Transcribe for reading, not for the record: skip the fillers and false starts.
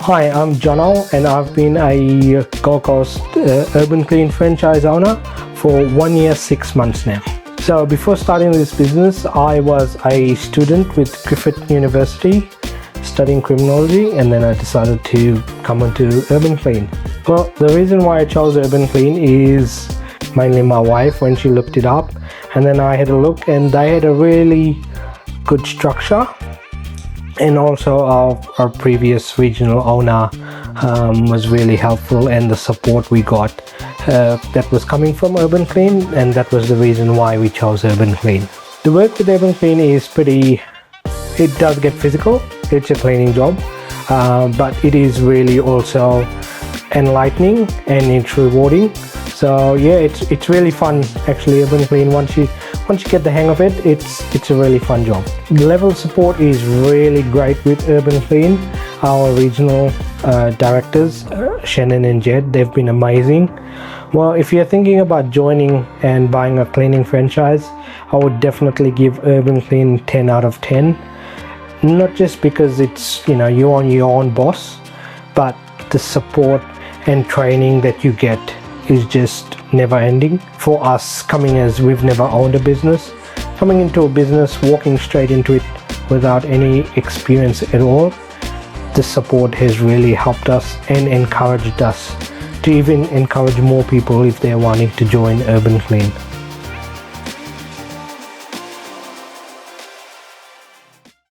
Hi, I'm Jonno and I've been a Gold Coast Urban Clean franchise owner for 1 year, 6 months now. So before starting this business, I was a student with Griffith University studying criminology, and then I decided to come into Urban Clean. Well, the reason why I chose Urban Clean is mainly my wife when she looked it up, and then I had a look and they had a really good structure. And also our previous regional owner was really helpful, and the support we got that was coming from Urban Clean, and that was the reason why we chose Urban Clean. The work with Urban Clean is it does get physical. It's a cleaning job, but it is really also enlightening and it's rewarding. So yeah, it's really fun actually. Urban Clean, once you get the hang of it, it's a really fun job. The level of support is really great with Urban Clean. Our regional directors, Shannon and Jed, they've been amazing. Well, if you're thinking about joining and buying a cleaning franchise, I would definitely give Urban Clean 10 out of 10. Not just because it's, you're on your own boss, but the support and training that you get is just never ending. For us, coming as we've never owned a business, coming into a business, walking straight into it without any experience at all, the support has really helped us and encouraged us to even encourage more people if they're wanting to join Urban Clean.